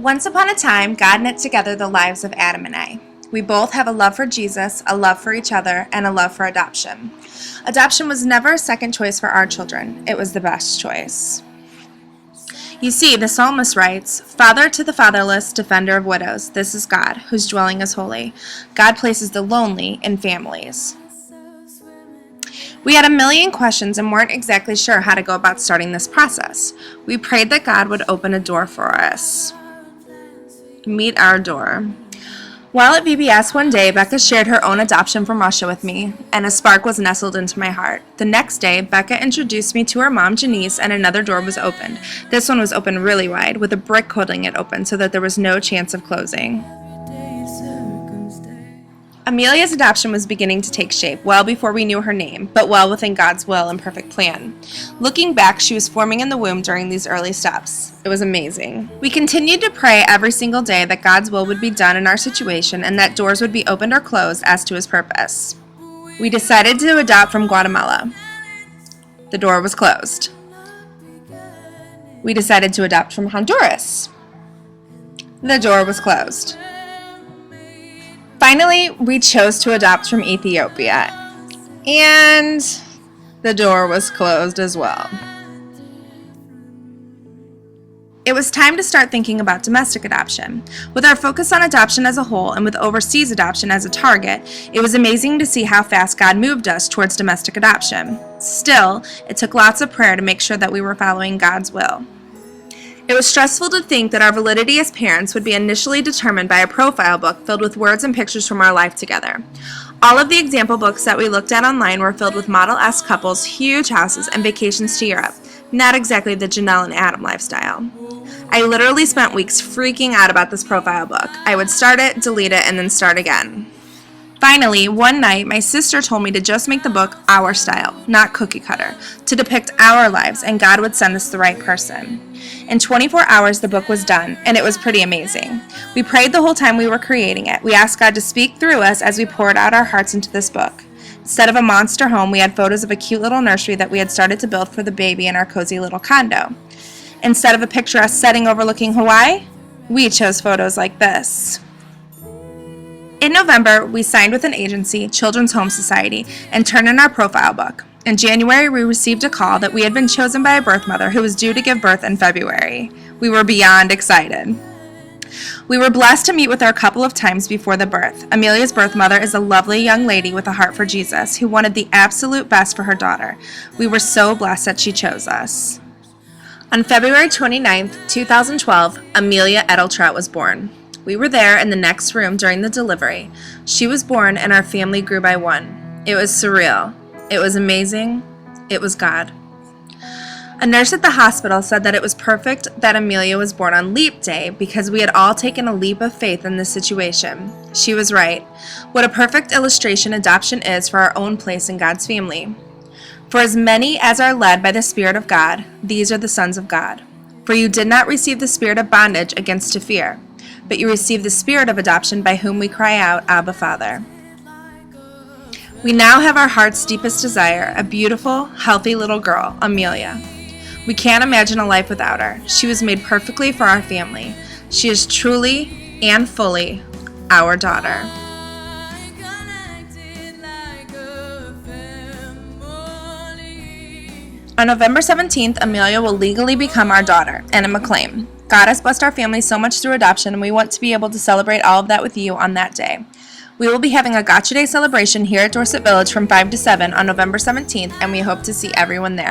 Once upon a time, God knit together the lives of Adam and I. We both have a love for Jesus, a love for each other, and a love for adoption. Adoption was never a second choice for our children. It was the best choice. You see, the psalmist writes, "Father to the fatherless, defender of widows, this is God, whose dwelling is holy. God places the lonely in families." We had a million questions and weren't exactly sure how to go about starting this process. We prayed that God would open a door for us. Meet our door. While at VBS one day, Becca shared her own adoption from Russia with me, and a spark was nestled into my heart. The next day, Becca introduced me to her mom, Janice, and another door was opened. This one was open really wide, with a brick holding it open so that there was no chance of closing. Amelia's adoption was beginning to take shape well before we knew her name, but well within God's will and perfect plan. Looking back, she was forming in the womb during these early steps. It was amazing. We continued to pray every single day that God's will would be done in our situation and that doors would be opened or closed as to His purpose. We decided to adopt from Guatemala. The door was closed. We decided to adopt from Honduras. The door was closed. Finally, we chose to adopt from Ethiopia, and the door was closed as well. It was time to start thinking about domestic adoption. With our focus on adoption as a whole and with overseas adoption as a target, it was amazing to see how fast God moved us towards domestic adoption. Still, it took lots of prayer to make sure that we were following God's will. It was stressful to think that our validity as parents would be initially determined by a profile book filled with words and pictures from our life together. All of the example books that we looked at online were filled with model-esque couples, huge houses, and vacations to Europe. Not exactly the Janel and Adam lifestyle. I literally spent weeks freaking out about this profile book. I would start it, delete it, and then start again. Finally, one night, my sister told me to just make the book our style, not cookie cutter, to depict our lives, and God would send us the right person. In 24 hours, the book was done, and it was pretty amazing. We prayed the whole time we were creating it. We asked God to speak through us as we poured out our hearts into this book. Instead of a monster home, we had photos of a cute little nursery that we had started to build for the baby in our cozy little condo. Instead of a picturesque setting overlooking Hawaii, we chose photos like this. In November, we signed with an agency, Children's Home Society, and turned in our profile book. In January, we received a call that we had been chosen by a birth mother who was due to give birth in February. We were beyond excited. We were blessed to meet with her a couple of times before the birth. Amelia's birth mother is a lovely young lady with a heart for Jesus who wanted the absolute best for her daughter. We were so blessed that she chose us. On February 29th, 2012, Amelia Edeltraut was born. We were there in the next room during the delivery. She was born and our family grew by one. It was surreal. It was amazing. It was God. A nurse at the hospital said that it was perfect that Amelia was born on Leap Day because we had all taken a leap of faith in this situation. She was right. What a perfect illustration adoption is for our own place in God's family. For as many as are led by the Spirit of God, these are the sons of God. For you did not receive the spirit of bondage against to fear, but you received the spirit of adoption by whom we cry out, Abba, Father. We now have our heart's deepest desire, a beautiful, healthy little girl, Amelia. We can't imagine a life without her. She was made perfectly for our family. She is truly and fully our daughter. On November 17th, Amelia will legally become our daughter, Janel MacLean. God has blessed our family so much through adoption, and we want to be able to celebrate all of that with you on that day. We will be having a Gotcha Day celebration here at Dorset Village from 5 to 7 on November 17th, and we hope to see everyone there.